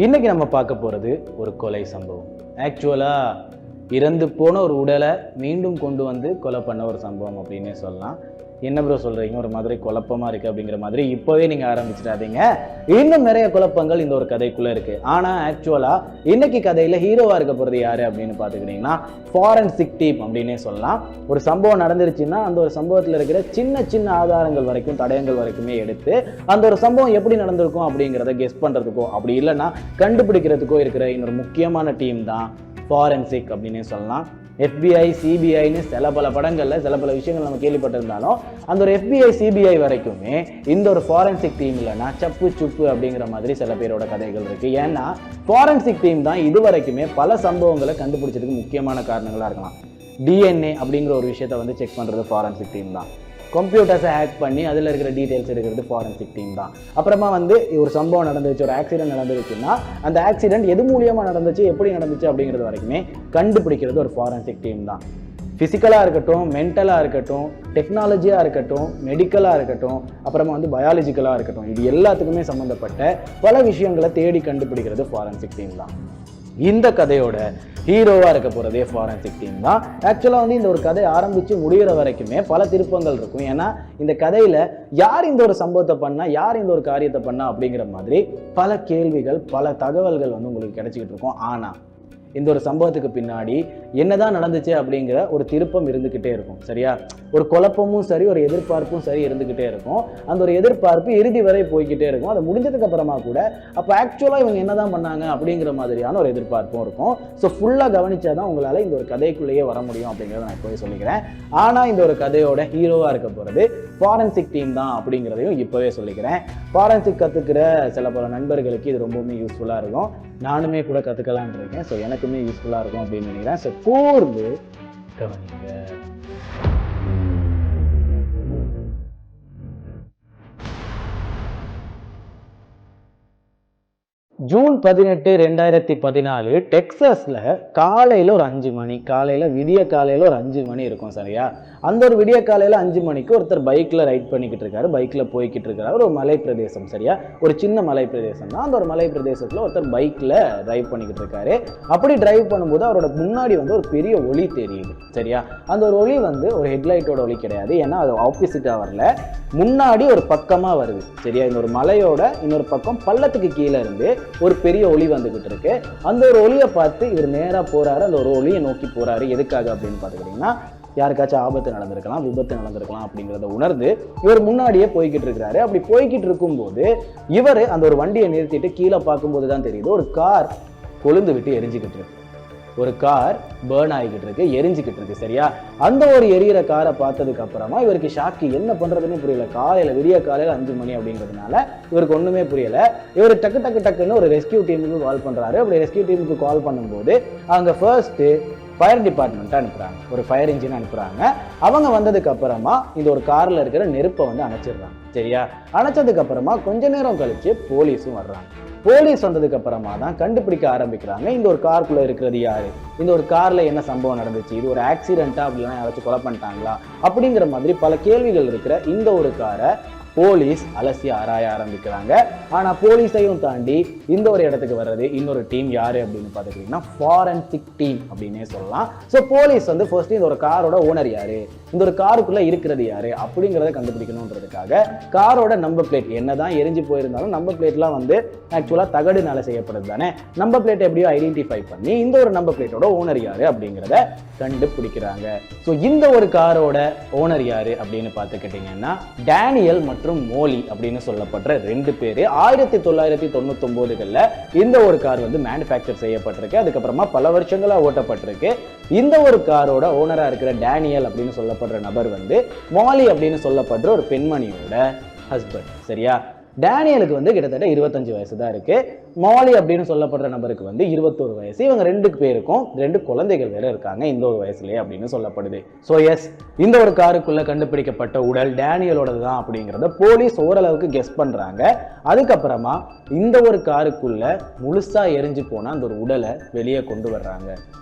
இன்னைக்கு நம்ம பார்க்க போகிறது ஒரு கொலை சம்பவம். ஆக்சுவலாக இறந்து போன ஒரு உடலை மீண்டும் கொண்டு வந்து கொலை பண்ண ஒரு சம்பவம் அப்படின்னே சொல்லலாம். என்ன ப்ரோ சொல்கிறீங்க, ஒரு மாதிரி குழப்பமாக இருக்குது அப்படிங்கிற மாதிரி இப்போவே நீங்கள் ஆரம்பிச்சிடாதீங்க. இன்னும் நிறைய குழப்பங்கள் இந்த ஒரு கதைக்குள்ளே இருக்குது. ஆனால் ஆக்சுவலாக இன்னைக்கு கதையில் ஹீரோவாக இருக்க போகிறது யார் அப்படின்னு பார்த்துக்கிட்டிங்கன்னா ஃபாரன்சிக் டீம் அப்படின்னே சொல்லலாம். ஒரு சம்பவம் நடந்துருச்சுன்னா அந்த ஒரு சம்பவத்தில் இருக்கிற சின்ன சின்ன ஆதாரங்கள் வரைக்கும் தடயங்கள் வரைக்குமே எடுத்து அந்த ஒரு சம்பவம் எப்படி நடந்திருக்கும் அப்படிங்கிறத கெஸ் பண்ணுறதுக்கோ அப்படி இல்லைன்னா கண்டுபிடிக்கிறதுக்கோ இருக்கிற இன்னொரு முக்கியமான டீம் தான் ஃபாரன்சிக் அப்படின்னே சொல்லலாம். FBI CBIன்னு சில பல படங்களில் சில பல விஷயங்கள் நம்ம கேள்விப்பட்டிருந்தாலும் அந்த ஒரு FBI CBI வரைக்குமே இந்த ஒரு ஃபாரன்சிக் டீம் இல்லைன்னா சப்பு சுப்பு அப்படிங்கிற மாதிரி சில பேரோட கதைகள் இருக்குது. ஏன்னா ஃபாரன்சிக் டீம் தான் இது வரைக்குமே பல சம்பவங்களை கண்டுபிடிச்சதுக்கு முக்கியமான காரணங்களாக இருக்கலாம். DNA அப்படிங்கிற ஒரு விஷயத்த வந்து செக் பண்ணுறது ஃபாரன்சிக் டீம் தான். கம்ப்யூட்டர்ஸை ஹேக் பண்ணி அதில் இருக்கிற டீட்டெயில்ஸ் எடுக்கிறது ஃபாரன்சிக் டீம் தான். அப்புறமா வந்து ஒரு சம்பவம் நடந்துச்சு, ஒரு ஆக்சிடென்ட் நடந்துருச்சுன்னா அந்த ஆக்சிடென்ட் எது மூலியமாக நடந்துச்சு, எப்படி நடந்துச்சு அப்படிங்கிறது வரைக்குமே கண்டுபிடிக்கிறது ஒரு ஃபாரன்சிக் டீம் தான். ஃபிசிக்கலாக இருக்கட்டும், மென்டலாக இருக்கட்டும், டெக்னாலஜியாக இருக்கட்டும், மெடிக்கலாக இருக்கட்டும், அப்புறமா வந்து பயாலஜிக்கலாக இருக்கட்டும், இது எல்லாத்துக்குமே சம்மந்தப்பட்ட பல விஷயங்களை தேடி கண்டுபிடிக்கிறது ஃபாரன்சிக் டீம் தான். இந்த கதையோட ஹீரோவாக இருக்க போகிறதே ஃபாரன்சிக் டீம் தான். ஆக்சுவலாக வந்து இந்த ஒரு கதை ஆரம்பித்து முடிகிற வரைக்குமே பல திருப்பங்கள் இருக்கும். ஏன்னா இந்த கதையில் யார் இந்த ஒரு சம்பவத்தை பண்ணால், யார் இந்த ஒரு காரியத்தை பண்ணா அப்படிங்கிற மாதிரி பல கேள்விகள், பல தகவல்கள் வந்து உங்களுக்கு கிடைச்சிக்கிட்டு இருக்கும். ஆனால் இந்த ஒரு சம்பவத்துக்கு பின்னாடி என்னதான் நடந்துச்சு அப்படிங்கிற ஒரு திருப்பம் இருந்துக்கிட்டே இருக்கும். சரியா, ஒரு குழப்பமும் சரி, ஒரு எதிர்பார்ப்பும் சரி இருந்துக்கிட்டே இருக்கும். அந்த ஒரு எதிர்பார்ப்பு இறுதி வரை போய்கிட்டே இருக்கும். அது முடிஞ்சதுக்கு அப்புறமா கூட அப்போ ஆக்சுவலாக இவங்க என்னதான் பண்ணாங்க அப்படிங்கிற மாதிரியான ஒரு எதிர்பார்ப்பும் இருக்கும். ஸோ ஃபுல்லாக கவனிச்சாதான் உங்களால் இந்த ஒரு கதைக்குள்ளேயே வர முடியும் அப்படிங்கிறத நான் இப்போவே சொல்லிக்கிறேன். ஆனால் இந்த ஒரு கதையோட ஹீரோவாக இருக்க போகிறது ஃபாரன்சிக் டீம் தான் அப்படிங்கிறதையும் இப்போவே சொல்லிக்கிறேன். ஃபாரன்சிக் கற்றுக்கிற சில பல நண்பர்களுக்கு இது ரொம்பவுமே யூஸ்ஃபுல்லாக இருக்கும். நானுமே கூட கற்றுக்கலான் இருக்கேன். ஸோ எனக்குமே யூஸ்ஃபுல்லாக இருக்கும் அப்படின்னு நினைக்கிறேன். ஸோ கூர்ந்து கவனிங்க. ஜூன் 18, 2014 டெக்சாஸில் காலையில் ஒரு 5 மணி, விடிய காலையில் ஒரு 5 மணி இருக்கும். சரியா, அந்த ஒரு விடிய காலையில் 5 மணிக்கு ஒருத்தர் பைக்கில் ரைட் பண்ணிக்கிட்டு இருக்காரு, பைக்கில் போய்கிட்டு இருக்காரு. ஒரு மலை பிரதேசம், சரியா, ஒரு சின்ன மலை பிரதேசம் தான். அந்த ஒரு மலை பிரதேசத்தில் ஒருத்தர் பைக்கில் டிரைவ் பண்ணிக்கிட்டு இருக்காரு. அப்படி டிரைவ் பண்ணும்போது அவரோட முன்னாடி வந்து ஒரு பெரிய ஒளி தெரியுது. சரியா, அந்த ஒரு ஒளி வந்து ஒரு ஹெட்லைட்டோட ஒளி கிடையாது. ஏன்னா அது ஆப்போசிட்டாக வரல, முன்னாடி ஒரு பக்கமாக வருது. சரியா, இந்த ஒரு மலையோட இன்னொரு பக்கம் பள்ளத்துக்கு கீழே இருந்து ஒரு பெரிய ஒளி வந்துகிட்டு இருக்கு. அந்த ஒரு ஒளியை பார்த்து இவர் நேராக போறாரு, அந்த ஒரு ஒளியை நோக்கி போறாரு. எதுக்காக அப்படின்னு பார்த்துக்கிட்டீங்கன்னா யாருக்காச்சும் ஆபத்து நடந்திருக்கலாம், விபத்து நடந்திருக்கலாம் அப்படிங்கிறத உணர்ந்து இவர் முன்னாடியே போய்கிட்டு இருக்கிறாரு. அப்படி போய்கிட்டு இருக்கும்போது இவர் அந்த ஒரு வண்டியை நிறுத்திட்டு கீழே பார்க்கும்போது தான் தெரியுது ஒரு கார் கொழுந்து விட்டு எரிஞ்சுக்கிட்டு இருக்கு. ஒரு கார் பேர்ன் ஆகிக்கிட்டு இருக்கு, எரிஞ்சுக்கிட்டு இருக்கு. சரியா, அந்த ஒரு எரியிற காரை பார்த்ததுக்கு அப்புறமா இவருக்கு ஷாக்கு, என்ன பண்றதுன்னு புரியல. விடிய காலையில் 5 மணி அப்படிங்கிறதுனால இவருக்கு ஒண்ணுமே புரியல. இவர் டக்குன்னு ஒரு ரெஸ்கியூ டீமுக்கு கால் பண்றாரு. அப்படி ரெஸ்கியூ டீமுக்கு கால் பண்ணும்போது அவங்க ஃபர்ஸ்ட் ஃபயர் டிபார்ட்மெண்ட்டை அனுப்புறாங்க, ஒரு ஃபயர் இன்ஜின் அனுப்புறாங்க. அவங்க வந்ததுக்கு அப்புறமா இந்த ஒரு கார்ல இருக்கிற நெருப்பை வந்து அணைச்சிடுறாங்க. சரியா, அணைச்சதுக்கு அப்புறமா கொஞ்ச நேரம் கழிச்சு போலீஸும் வர்றாங்க. போலீஸ் வந்ததுக்கு அப்புறமா தான் கண்டுபிடிக்க ஆரம்பிக்கிறாங்க இந்த ஒரு காருக்குள்ள இருக்கிறது யாரு, இந்த ஒரு கார்ல என்ன சம்பவம் நடந்துச்சு, இது ஒரு ஆக்சிடென்ட்டா அப்படின்னா யாராச்சும் கொலை பண்ணிட்டாங்களா அப்படிங்கிற மாதிரி பல கேள்விகள் இருக்கிற இந்த ஒரு காரை போலீஸ் அலசி ஆராய ஆரம்பிக்கிறாங்க. ஆனா போலீஸையும் தாண்டி இந்த ஒரு இடத்துக்கு வர்றது இன்னொரு டீம் யாரு அப்படின்னு பார்த்துக்கிட்டீங்கன்னா ஃபாரன்சிக் டீம் அப்படின்னே சொல்லலாம். ஸோ போலீஸ் வந்து ஃபர்ஸ்ட் இந்த ஒரு காரோட ஓனர் யாரு, இந்த ஒரு காருக்குள்ள இருக்கிறது யாரு அப்படிங்கிறத கண்டுபிடிக்கணுன்றதுக்காக காரோட நம்பர் பிளேட் என்னதான் எரிஞ்சு போயிருந்தாலும் நம்பர் பிளேட்லாம் வந்து ஆக்சுவலா தகடுனால செய்யப்படுது தானே. நம்பர் பிளேட் எப்படியோ ஐடென்டிஃபை பண்ணி இந்த ஒரு நம்பர் பிளேட்டோட ஓனர் யாரு அப்படிங்கிறத கண்டுபிடிக்கிறாங்க. ஸோ இந்த ஒரு காரோட ஓனர் யாரு அப்படின்னு பார்த்துக்கிட்டீங்கன்னா டேனியல் மற்றும் மோலி அப்படின்னு சொல்லப்படுற 2 பேரு. 1999களில் இந்த ஒரு கார் வந்து மேனுஃபேக்சர் செய்யப்பட்டிருக்கு. அதுக்கப்புறமா பல வருஷங்களா ஓட்டப்பட்டிருக்கு. இந்த ஒரு காரோட ஓனரா இருக்கிற டேனியல் அப்படின்னு சொல்லப்படுற நபர் வந்து மோலி அப்படின்னு சொல்லப்படுற ஒரு பெண்மணியோட ஹஸ்பண்ட். சரியா, டேனியலுக்கு வந்து கிட்டத்தட்ட 25 வயசு தான் இருக்கு. மோலி அப்படின்னு சொல்லப்படுற நபருக்கு வந்து 21 வயசு. இவங்க 2 பேருக்கும் 2 குழந்தைகள் வேற இருக்காங்க இந்த ஒரு வயசுலயே அப்படின்னு சொல்லப்படுது. ஸோ எஸ், இந்த ஒரு காருக்குள்ள கண்டுபிடிக்கப்பட்ட உடல் டேனியலோடது தான் அப்படிங்கிறத போலீஸ் ஓரளவுக்கு கெஸ் பண்றாங்க. அதுக்கப்புறமா இந்த ஒரு காருக்குள்ள முழுசா எரிஞ்சு போன அந்த ஒரு உடலை வெளியே கொண்டு வர்றாங்க.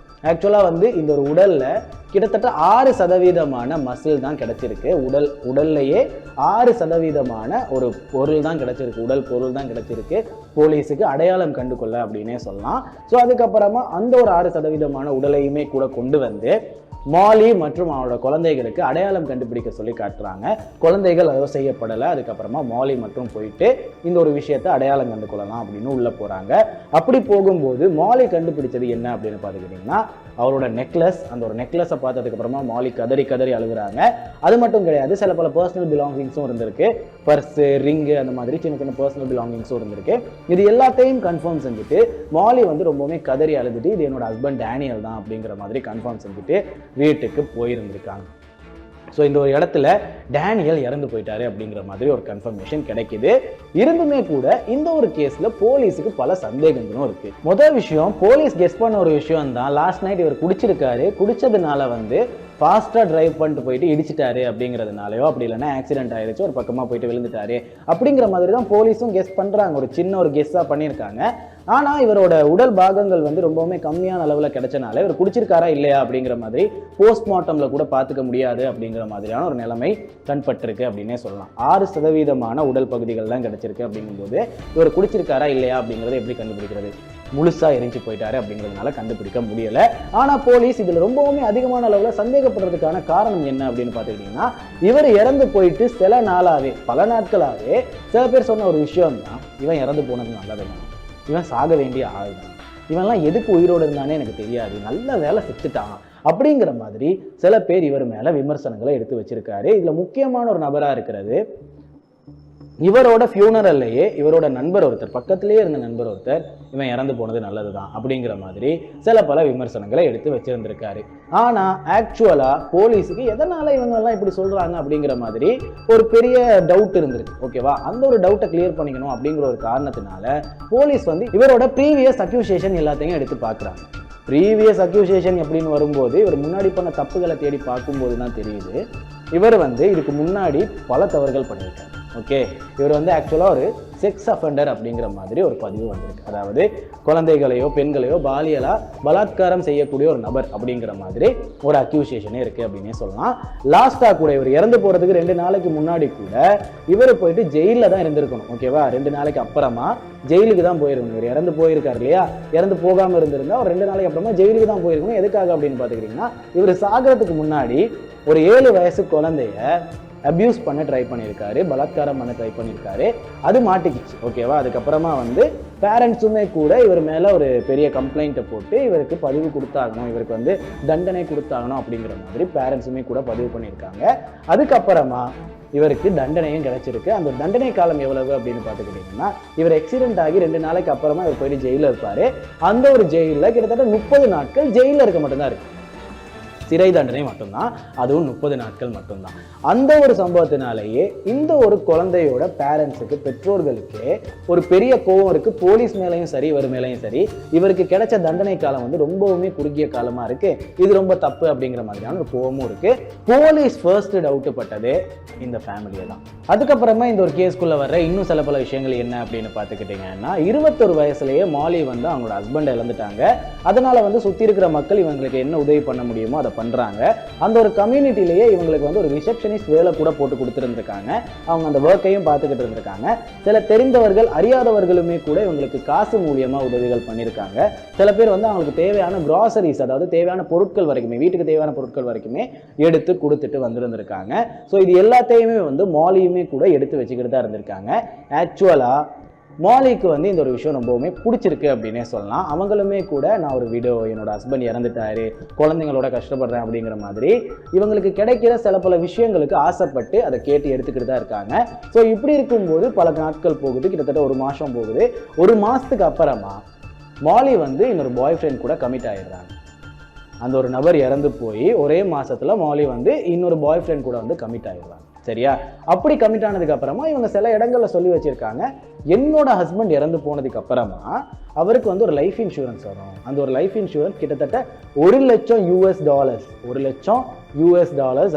ஆக்சுவலாக வந்து இந்த ஒரு உடலில் கிட்டத்தட்ட 6% மசில் தான் கிடைச்சிருக்கு. உடல்லையே 6% ஒரு பொருள் தான் கிடைச்சிருக்கு, உடல் பொருள் தான் கிடைச்சிருக்கு. போலீஸுக்கு அடையாளம் கண்டு கொள்ள அப்படின்னே சொல்லலாம். ஸோ அதுக்கப்புறமா அந்த ஒரு 6% உடலையுமே கூட கொண்டு வந்து மாலி மற்றும் அவனோட குழந்தைகளுக்கு அடையாளம் கண்டுபிடிக்க சொல்லி காட்டுறாங்க. குழந்தைகள் அதோ செய்யப்படலை. அதுக்கப்புறமா மாலி மற்றும் போயிட்டு இந்த ஒரு விஷயத்தை அடையாளம் கண்டு கொள்ளலாம் அப்படின்னு உள்ள போறாங்க. அப்படி போகும்போது மாலி கண்டுபிடிச்சது என்ன அப்படின்னு பார்த்துக்கிட்டிங்கன்னா அவரோட நெக்லஸ். அந்த ஒரு நெக்லஸை பார்த்ததுக்கு அப்புறமா மாலி கதறி கதறி அழுகுறாங்க. அது மட்டும் கிடையாது, சில பல பர்சனல் பிலாங்கிங்ஸும் இருந்திருக்கு. பர்ஸு, ரிங்கு, அந்த மாதிரி சின்ன சின்ன பர்சனல் பிலாங்கிங்ஸும் இருந்திருக்கு. இது எல்லாத்தையும் கன்ஃபார்ம் செஞ்சுட்டு மாலி வந்து ரொம்பவுமே கதறி அழுதுட்டு இது என்னோட ஹஸ்பண்ட் டேனியல் தான் அப்படிங்கிற மாதிரி கன்ஃபார்ம் செஞ்சுட்டு வீட்டுக்கு போயிருந்திருக்காங்க. ஸோ இந்த ஒரு இடத்துல டேனியல் இறந்து போயிட்டாரு அப்படிங்கிற மாதிரி ஒரு கன்ஃபர்மேஷன் கிடைக்குது. இருந்துமே கூட இந்த ஒரு கேஸ்ல போலீஸுக்கு பல சந்தேகங்களும் இருக்கு. முதல் விஷயம், போலீஸ் கெஸ் பண்ண ஒரு விஷயம் தான், லாஸ்ட் நைட் இவர் குடிச்சிருக்காரு, குடிச்சதுனால வந்து ஃபாஸ்ட்டாக டிரைவ் பண்ணிட்டு போயிட்டு இடிச்சிட்டாரு அப்படிங்கிறதுனாலையோ, அப்படி இல்லைன்னா ஆக்சிடென்ட் ஆயிடுச்சு, ஒரு பக்கமாக போயிட்டு விழுந்துட்டாரு அப்படிங்கிற மாதிரி தான் போலீஸும் கெஸ் பண்ணுறாங்க. ஒரு சின்ன ஒரு கெஸ்ஸாக பண்ணியிருக்காங்க. ஆனால் இவரோட உடல் பாகங்கள் வந்து ரொம்பவுமே கம்மியான அளவில் கிடைச்சனால இவர் குடிச்சிருக்காரா இல்லையா அப்படிங்கிற மாதிரி போஸ்ட்மார்ட்டமில் கூட பார்த்துக்க முடியாது அப்படிங்கிற மாதிரியான ஒரு நிலைமை கண்பட்டிருக்கு அப்படின்னே சொல்லலாம். 6% உடல் பகுதிகள் தான் கிடைச்சிருக்கு. அப்படிங்கும்போது இவர் குடிச்சிருக்காரா இல்லையா அப்படிங்கிறத எப்படி கண்டுபிடிக்கிறது? முழுசா எரிஞ்சு போயிட்டாரு அப்படிங்கிறதுனால கண்டுபிடிக்க முடியல. ஆனா போலீஸ் இதுல ரொம்பவுமே அதிகமான அளவுல சந்தேகப்படுறதுக்கான காரணம் என்ன அப்படின்னு பாத்துக்கிட்டீங்கன்னா, இவர் இறந்து போயிட்டு சில நாளாவே, பல நாட்களாவே சில பேர் சொன்ன ஒரு விஷயம் தான், இவன் இறந்து போனது நல்லதுதான், இவன் சாக வேண்டிய ஆள் தான், இவன்லாம் எதுக்கு உயிரோடு இருந்தானே எனக்கு தெரியாது, நல்ல வேலை செத்துட்டான் அப்படிங்கிற மாதிரி சில பேர் இவர் மேல விமர்சனங்களை எடுத்து வச்சிருக்காரு. இதுல முக்கியமான ஒரு நபரா இருக்கிறது இவரோட ஃபியூனரல்லையே இவரோட நண்பர் ஒருத்தர், பக்கத்திலேயே இருந்த நண்பர் ஒருத்தர், இவன் இறந்து போனது நல்லதுதான் அப்படிங்கிற மாதிரி சில பல விமர்சனங்களை எடுத்து வச்சிருந்திருக்காரு. ஆனா ஆக்சுவலா போலீஸுக்கு எதனால இவங்க எல்லாம் இப்படி சொல்றாங்க அப்படிங்கிற மாதிரி ஒரு பெரிய டவுட் இருந்திருக்கு. ஓகேவா? அந்த ஒரு டவுட்டை கிளியர் பண்ணிக்கணும் அப்படிங்கிற ஒரு காரணத்தினால போலீஸ் வந்து இவரோட ப்ரீவியஸ் அக்யூசேஷன் எல்லாத்தையும் எடுத்து பார்க்குறாங்க. ப்ரீவியஸ் அக்யூசேஷன் எப்படின்னு வரும்போது இவர் முன்னாடி பண்ண தப்புகளை தேடி பார்க்கும்போது தான் தெரியுது இவர் வந்து இதுக்கு முன்னாடி பல தவறுகள் பண்ணியிருக்காரு. ஓகே, இவர் வந்து ஆக்சுவலாக ஒரு செக்ஸ் அஃபெண்டர் அப்படிங்கிற மாதிரி ஒரு பதிவு வந்திருக்கு. அதாவது குழந்தைகளையோ பெண்களையோ பலாத்காரம் செய்யக்கூடிய ஒரு நபர் அப்படிங்கிற மாதிரி ஒரு அக்யூசியேஷனே இருக்கு அப்படின்னே சொல்லலாம். லாஸ்டா கூட இவர் இறந்து போறதுக்கு 2 நாளைக்கு முன்னாடி கூட இவர் போயிட்டு ஜெயிலில் தான் இருந்திருக்கணும். ஓகேவா? 2 நாளைக்கு அப்புறமா ஜெயிலுக்கு தான் போயிருக்கணும். இவர் இறந்து போயிருக்காரு இல்லையா, இறந்து போகாம இருந்திருந்தா ஒரு 2 நாளைக்கு அப்புறமா ஜெயிலுக்கு தான் போயிருக்கணும். எதுக்காக அப்படின்னு பாத்துக்கிட்டீங்கன்னா, இவர் சாகிறதுக்கு முன்னாடி ஒரு 7 வயசு குழந்தைய அபியூஸ் பண்ண ட்ரை பண்ணியிருக்காரு, பலாத்காரம் பண்ண ட்ரை பண்ணியிருக்காரு. அது மாட்டிக்கிச்சு. ஓகேவா? அதுக்கப்புறமா வந்து பேரண்ட்ஸுமே கூட இவர் மேலே ஒரு பெரிய கம்ப்ளைண்ட்டை போட்டு இவருக்கு பதிவு கொடுத்தாகணும், இவருக்கு வந்து தண்டனை கொடுத்தாகணும் அப்படிங்கிற மாதிரி பேரண்ட்ஸுமே கூட பதிவு பண்ணியிருக்காங்க. அதுக்கப்புறமா இவருக்கு தண்டனையும் கிடைச்சிருக்கு. அந்த தண்டனை காலம் எவ்வளவு அப்படின்னு பார்த்துக்கிட்டிங்கன்னா, இவர் ஆக்சிடென்ட் ஆகி 2 நாளைக்கு அப்புறமா இவர் போயிட்டு ஜெயிலில் இருப்பார். அந்த ஒரு ஜெயிலில் கிட்டத்தட்ட 30 நாட்கள் ஜெயிலில் இருக்க மட்டும்தான் இருக்கு. சிறை தண்டனை மட்டும்தான், அதுவும் 30 நாட்கள் மட்டும்தான். அந்த ஒரு சம்பவத்தினாலேயே இந்த ஒரு குழந்தையோட பேரண்ட்ஸுக்கு, பெற்றோர்களுக்கு ஒரு பெரிய கோவம் இருக்கு. போலீஸ் மேலையும் சரி, இவர் மேலையும் சரி, இவருக்கு கிடைச்ச தண்டனை காலம் வந்து ரொம்பவுமே குறுகிய காலமா இருக்கு, இது ரொம்ப தப்பு அப்படிங்கிற மாதிரியான ஒரு கோவமும் இருக்கு. போலீஸ் ஃபர்ஸ்ட் டவுட் பட்டது இந்த ஃபேமிலியை தான். அதுக்கப்புறமா இந்த ஒரு கேஸ்குள்ள வர்ற இன்னும் சில பல விஷயங்கள் என்ன அப்படின்னு பார்த்துக்கிட்டீங்கன்னா, 21 வயசுலேயே மாலி வந்து அவங்களோட ஹஸ்பண்டை இழந்துட்டாங்க. அதனால வந்து சுற்றி இருக்கிற மக்கள் இவங்களுக்கு என்ன உதவி பண்ண முடியுமோ அதை பண்றாங்க. அந்த ஒரு கம்யூனிட்டிலேயே இவங்களுக்கு வந்து ஒரு ரிசப்ஷனிஸ்ட் வேலை கூட போட்டு கொடுத்துருந்துருக்காங்க. அவங்க அந்த ஒர்க்கையும் பார்த்துக்கிட்டு இருந்திருக்காங்க. சில தெரிந்தவர்கள் அறியாதவர்களுமே கூட இவங்களுக்கு காசு மூலியமா உதவிகள் பண்ணியிருக்காங்க. சில பேர் வந்து அவங்களுக்கு தேவையான கிராசரிஸ், அதாவது தேவையான பொருட்கள் வரைக்குமே, வீட்டுக்கு தேவையான பொருட்கள் வரைக்குமே எடுத்து கொடுத்துட்டு வந்திருந்திருக்காங்க. ஸோ இது எல்லாத்தையுமே வந்து மாலியுமே கூட எடுத்து வச்சுக்கிட்டு தான் இருந்திருக்காங்க. ஆக்சுவலா மாலிக்கு வந்து இந்த ஒரு விஷயம் ரொம்பவுமே பிடிச்சிருக்கு அப்படின்னே சொல்லலாம். அவங்களுமே கூட நான் ஒரு வீடியோ, என்னோட ஹஸ்பண்ட் இறந்துட்டாரு, குழந்தைங்களோட கஷ்டப்படுறேன் அப்படிங்கிற மாதிரி இவங்களுக்கு கிடைக்கிற சில பல விஷயங்களுக்கு ஆசைப்பட்டு அதை கேட்டு எடுத்துக்கிட்டு தான் இருக்காங்க. ஸோ இப்படி இருக்கும்போது பல நாட்கள் போகுது, கிட்டத்தட்ட 1 மாதம் போகுது. 1 மாதத்துக்கு அப்புறமா மாலி வந்து இன்னொரு பாய் ஃப்ரெண்ட் கூட கமிட் ஆகிடுறாங்க. அந்த ஒரு நபர் இறந்து போய் ஒரே மாசத்துல மாலி வந்து இன்னொரு பாய் ஃப்ரெண்ட் கூட வந்து கமிட் ஆகிடுறாங்க. சரியா? அப்படி கமிட் ஆனதுக்கு அப்புறமா இவங்க சில இடங்கள்ல சொல்லி வச்சிருக்காங்க, என்னோட ஹஸ்பண்ட் இறந்து போனதுக்கு அப்புறமா அவருக்கு வந்து ஒரு லைஃப் இன்சூரன்ஸ் வரும். அந்த ஒரு லைஃப் இன்சூரன்ஸ் கிட்டத்தட்ட $1 லட்சம் $1 லட்சம்,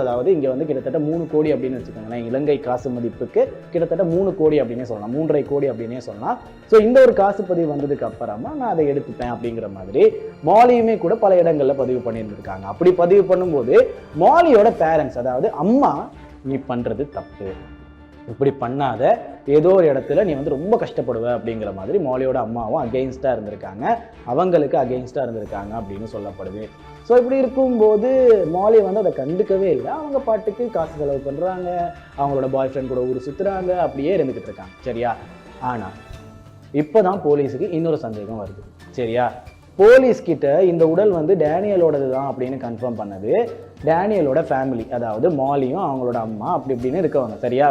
அதாவது இங்க வந்து கிட்டத்தட்ட 3 கோடி அப்படின்னு வச்சுக்கோங்களேன். இலங்கை காசு மதிப்புக்கு கிட்டத்தட்ட 3 கோடி அப்படின்னே சொல்லலாம், 3.5 கோடி அப்படின்னே சொல்லலாம். ஸோ இந்த ஒரு காசு பதிவு வந்ததுக்கு அப்புறமா நான் அதை எடுத்துப்பேன் அப்படிங்கிற மாதிரி மாலியுமே கூட பல இடங்கள்ல பதிவு பண்ணியிருந்திருக்காங்க. அப்படி பதிவு பண்ணும்போது மாலியோட பேரண்ட்ஸ், அதாவது அம்மா, நீ பண்றது தப்பு, இப்படி பண்ணாத, ஏதோ ஒரு இடத்துல நீ வந்து ரொம்ப கஷ்டப்படுவ அப்படிங்கிற மாதிரி மாலியோட அம்மாவும் அகெயின்ஸ்டாக இருந்திருக்காங்க, அவங்களுக்கு அகெயின்ஸ்டாக இருந்திருக்காங்க அப்படின்னு சொல்லப்படுது. ஸோ இப்படி இருக்கும்போது மாலி வந்து அதை கண்டுக்கவே இல்லை. அவங்க பாட்டுக்கு காசு செலவு பண்ணுறாங்க, அவங்களோட பாய் ஃப்ரெண்ட் கூட ஊர் சுற்றுறாங்க, அப்படியே இருந்துக்கிட்டு இருக்காங்க. சரியா? ஆனால் இப்போ தான் போலீஸுக்கு இன்னொரு சந்தேகம் வருது. சரியா? போலீஸ் கிட்ட இந்த உடல் வந்து டேனியலோடது தான் அப்படின்னு கன்ஃபார்ம் பண்ணது டேனியலோட ஃபேமிலி, அதாவது மாலியும் அவங்களோட அம்மா அப்படி இப்படின்னு இருக்கவங்க. சரியா?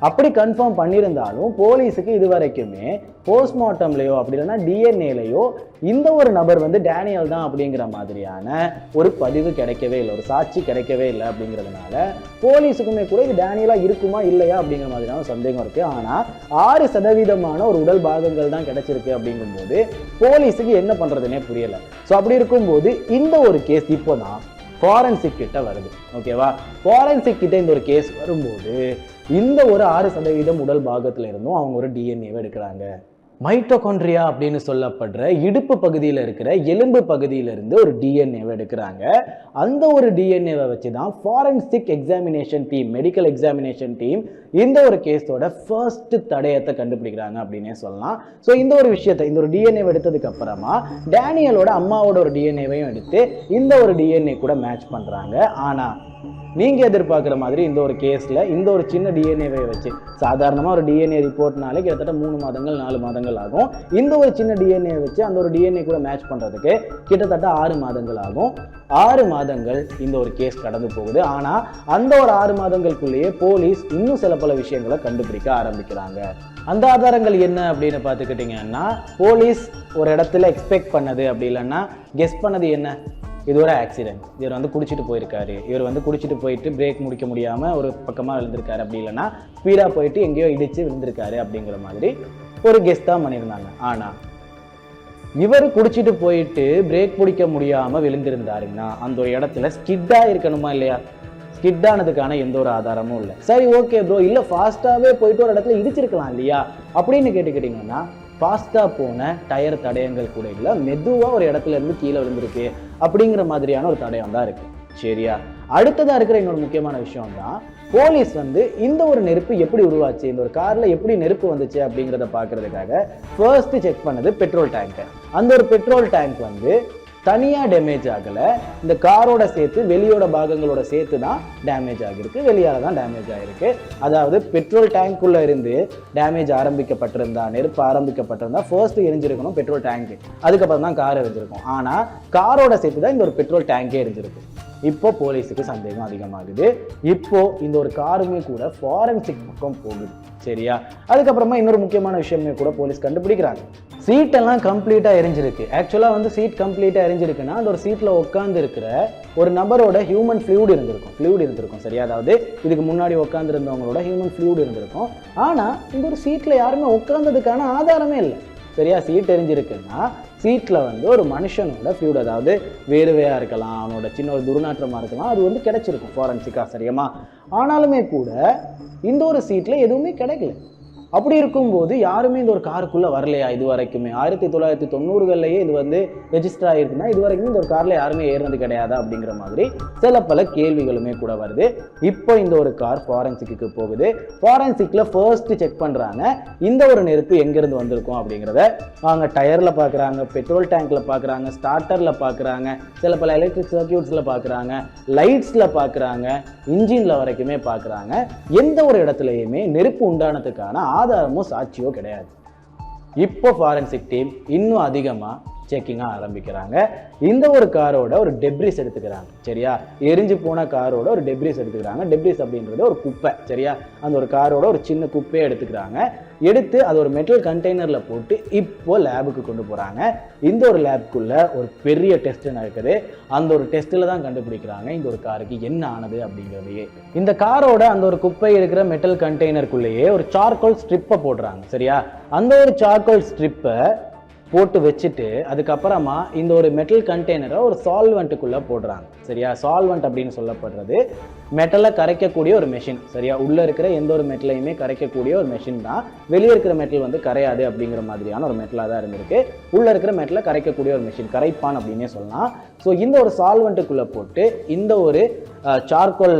அப்படி கன்ஃபார்ம் பண்ணியிருந்தாலும் போலீஸுக்கு இது வரைக்குமே போஸ்ட்மார்ட்டம்லையோ அப்படி இல்லைன்னா டிஎன்ஏலையோ இந்த ஒரு நபர் வந்து டேனியல் தான் அப்படிங்கிற மாதிரியான ஒரு பதிவு கிடைக்கவே இல்லை, ஒரு சாட்சி கிடைக்கவே இல்லை. அப்படிங்கிறதுனால போலீஸுக்குமே கூட இது டேனியலாக இருக்குமா இல்லையா அப்படிங்கிற மாதிரியான சந்தேகம் இருக்குது. ஆனால் 6% ஒரு உடல் பாகங்கள் தான் கிடைச்சிருக்கு அப்படிங்கும்போது போலீஸுக்கு என்ன பண்ணுறதுனே புரியலை. ஸோ அப்படி இருக்கும்போது இந்த ஒரு கேஸ் இப்போ தான் ஃபாரன்சிக் கிட்ட வருது. ஓகேவா? ஃபாரன்சிக் கிட்ட இந்த ஒரு கேஸ் வரும்போது இந்த ஒரு 6% உடல் பாகத்துல இருந்தும் அவங்க ஒரு டிஎன்ஏவை எடுக்கிறாங்க. மைட்டோகாண்ட்ரியா அப்படின்னு சொல்லப்படுற இடுப்பு பகுதியில் இருக்கிற எலும்பு பகுதியிலிருந்து ஒரு டிஎன்ஏவை எடுக்கிறாங்க. அந்த ஒரு டிஎன்ஏவை வச்சு தான் forensic examination team, medical examination team இந்த ஒரு கேஸோட ஃபர்ஸ்ட் தடயத்தை கண்டுபிடிக்கிறாங்க அப்படின்னே சொல்லலாம். ஸோ இந்த ஒரு விஷயத்தை, இந்த ஒரு டிஎன்ஏவை எடுத்ததுக்கு அப்புறமா டேனியலோட அம்மாவோட ஒரு டிஎன்ஏவையும் எடுத்து இந்த ஒரு டிஎன்ஏ கூட மேட்ச் பண்ணுறாங்க. ஆனால் நீங்கள் எதிர்பார்க்குற மாதிரி இந்த ஒரு கேஸில் இந்த ஒரு சின்ன டிஎன்ஏவை வச்சு, சாதாரணமாக ஒரு டிஎன்ஏ ரிப்போர்ட்னாலே கிட்டத்தட்ட 3 மாதங்கள் 4 மாதங்கள் ஆகும். இந்த ஒரு சின்ன டிஎன்ஏ வச்சு அந்த ஒரு டிஎன்ஏ கூட மேட்ச் பண்ணுறதுக்கு கிட்டத்தட்ட 6 மாதங்கள் ஆகும். 6 மாதங்கள் இந்த ஒரு கேஸ் கடந்து போகுது. ஆனால் அந்த ஒரு 6 மாதங்களுக்குள்ளேயே போலீஸ் இன்னும் சில பல விஷயங்களை கண்டுபிடிக்க ஆரம்பிக்கிறாங்க. அந்த ஆதாரங்கள் என்ன அப்படின்னு பார்த்துக்கிட்டிங்கன்னா, போலீஸ் ஒரு இடத்துல எக்ஸ்பெக்ட் பண்ணது அப்படி இல்லைன்னா கெஸ் பண்ணது என்ன, இது ஒரு ஆக்சிடென்ட், இவர் வந்து குடிச்சிட்டு போயிருக்காரு, இவர் வந்து குடிச்சிட்டு போயிட்டு பிரேக் முடிக்க முடியாமல் ஒரு பக்கமாக விழுந்திருக்காரு, அப்படி இல்லைன்னா ஸ்பீடாக போயிட்டு எங்கேயோ இடித்து விழுந்திருக்காரு அப்படிங்கிற மாதிரி ஒரு கெஸ் தான் பண்ணியிருந்தாங்க. ஆனால் இவர் குடிச்சிட்டு போயிட்டு பிரேக் பிடிக்க முடியாமல் விழுந்திருந்தாருன்னா அந்த ஒரு இடத்துல ஸ்கிட்டாக இருக்கணுமா இல்லையா? ஸ்கிட்டானதுக்கான எந்த ஒரு ஆதாரமும் இல்லை. சரி, ஓகே ப்ரோ, இல்லை ஃபாஸ்ட்டாகவே போயிட்டு ஒரு இடத்துல இடிச்சிருக்கலாம் இல்லையா அப்படின்னு கேட்டுக்கிட்டிங்கன்னா, ஃபாஸ்ட்டாக போன டயர் தடயங்கள் கூட இல்லை, மெதுவாக ஒரு இடத்துல இருந்து கீழே விழுந்திருக்கு அப்படிங்கிற மாதிரியான ஒரு தடயம் தான் இருக்குது. சரியா? அடுத்ததாக இருக்கிற இன்னொரு முக்கியமான விஷயம் தான், போலீஸ் வந்து இந்த ஒரு நெருப்பு எப்படி உருவாச்சு, இந்த ஒரு காரில் எப்படி நெருப்பு வந்துச்சு அப்படிங்கிறத பார்க்கறதுக்காக ஃபர்ஸ்ட் செக் பண்ணது பெட்ரோல் டேங்க். அந்த ஒரு பெட்ரோல் டேங்க் வந்து தனியாக டேமேஜ் ஆகலை, இந்த காரோட சேர்த்து வெளியோட பாகங்களோட சேர்த்து தான் டேமேஜ் ஆகிருக்கு, வெளியால் தான் டேமேஜ் ஆகிருக்கு. அதாவது பெட்ரோல் டேங்க்குள்ளே இருந்து டேமேஜ் ஆரம்பிக்கப்பட்டிருந்தா, நெருப்பு ஆரம்பிக்கப்பட்டிருந்தா ஃபர்ஸ்ட் எரிஞ்சிருக்கணும் பெட்ரோல் டேங்க்கு, அதுக்கப்புறம் தான் கார் எரிஞ்சிருக்கும். ஆனால் காரோட சேர்த்து தான் இந்த ஒரு பெட்ரோல் டேங்கே எரிஞ்சிருக்கு. இப்போ போலீஸுக்கு சந்தேகம் அதிகமாகுது. இப்போ இந்த ஒரு காருமே கூட ஃபாரன்சிக் பக்கம் போகுது. சரியா? அதுக்கப்புறமா இன்னொரு முக்கியமான விஷயமே கூட போலீஸ் கண்டுபிடிக்கிறாங்க. சீட்டெல்லாம் கம்ப்ளீட்டாக எரிஞ்சிருக்கு. ஆக்சுவலாக வந்து சீட் கம்ப்ளீட்டாக எரிஞ்சிருக்குன்னா அந்த ஒரு சீட்டில் உட்காந்து இருக்கிற ஒரு நபரோட ஹியூமன் ஃப்ளூயிட் இருந்திருக்கும். சரியா? அதாவது இதுக்கு முன்னாடி உட்காந்துருந்தவங்களோட ஹியூமன் ஃப்ளூயிட் இருந்திருக்கும். ஆனால் இந்த ஒரு சீட்டில் யாருமே உட்காந்ததுக்கான ஆதாரமே இல்லை. சரியா? சீட் எரிஞ்சிருக்குன்னா சீட்டில் வந்து ஒரு மனுஷனோட ஃப்ளூயிட், அதாவது வேர்வையாக இருக்கலாம், அவனோட சின்ன ஒரு துர்நாற்றமாக இருக்கலாம், அது வந்து கிடைச்சிருக்கும் ஃபாரன்சிக்காக. சரியாமா? ஆனாலுமே கூட இந்த ஒரு சீட்டில் எதுவுமே கிடைக்கல. அப்படி இருக்கும்போது யாருமே இந்த ஒரு காருக்குள்ளே வரலையா இது வரைக்குமே? 1990களிலேயே இது வந்து ரெஜிஸ்டர் ஆகிருக்குன்னா இது வரைக்கும் இந்த ஒரு காரில் யாருமே ஏறினது கிடையாதா அப்படிங்கிற மாதிரி சில பல கேள்விகளுமே கூட வருது. இப்போ இந்த ஒரு கார் ஃபாரன்சிக்கு போகுது. ஃபாரன்சிக்கில் ஃபர்ஸ்ட் செக் பண்ணுறாங்க இந்த ஒரு நெருப்பு எங்கேருந்து வந்திருக்கும் அப்படிங்கிறத. அவங்க டயரில் பார்க்குறாங்க, பெட்ரோல் டேங்க்கில் பார்க்குறாங்க, ஸ்டார்டரில் பார்க்குறாங்க, சில பல எலக்ட்ரிக் சர்க்கியூட்ஸில் பார்க்குறாங்க, லைட்ஸில் பார்க்குறாங்க, இன்ஜினில் வரைக்குமே பார்க்குறாங்க. எந்த ஒரு இடத்துலையுமே நெருப்பு உண்டானதுக்கான ஆதாரமோ சாட்சியோ கிடையாது. இப்போ ஃபாரன்சிக் டீம் இன்னும் அதிகமாக செக்கிங்காக ஆரம்பிக்கிறாங்க. இந்த ஒரு காரோட ஒரு டெப்ரிஸ் எடுத்துக்கிறாங்க. சரியா? எரிஞ்சு போன காரோட ஒரு டெப்ரிஸ் எடுத்துக்கிறாங்க. டெப்ரிஸ் அப்படின்றது ஒரு குப்பை. சரியா? அந்த ஒரு காரோட ஒரு சின்ன குப்பையை எடுத்துக்கிறாங்க. எடுத்து அது ஒரு மெட்டல் கண்டெய்னரில் போட்டு இப்போ லேபுக்கு கொண்டு போகிறாங்க. இந்த ஒரு லேபுக்குள்ளே ஒரு பெரிய டெஸ்ட் நடக்குது. அந்த ஒரு டெஸ்ட்டில் தான் கண்டுபிடிக்கிறாங்க இந்த ஒரு காருக்கு என்ன ஆனது அப்படிங்கிறதையே. இந்த காரோட அந்த ஒரு குப்பை இருக்கிற மெட்டல் கண்டெய்னருக்குள்ளேயே ஒரு சார்கோல் ஸ்ட்ரிப்பை போடுறாங்க. சரியா? அந்த ஒரு சார்கோல் ஸ்ட்ரிப்பை போட்டு வச்சுட்டு அதுக்கப்புறமா இந்த ஒரு மெட்டல் கண்டெய்னரை ஒரு சால்வெண்ட்டுக்குள்ளே போடுறாங்க. சரியா. சால்வெண்ட் அப்படின்னு சொல்லப்படுறது மெட்டலை கரைக்கக்கூடிய ஒரு மெஷின், சரியா. உள்ள இருக்கிற எந்த ஒரு மெட்டலையுமே கரைக்கக்கூடிய ஒரு மெஷின் தான். வெளியே இருக்கிற மெட்டல் வந்து கரையாது அப்படிங்கிற மாதிரியான ஒரு மெட்டலாக தான் இருந்திருக்கு. உள்ள இருக்கிற மெட்டலை கரைக்கக்கூடிய ஒரு மெஷின், கரைப்பான் அப்படின்னே சொல்லலாம். ஸோ இந்த ஒரு சால்வெண்ட்டுக்குள்ளே போட்டு இந்த ஒரு சார்கோல்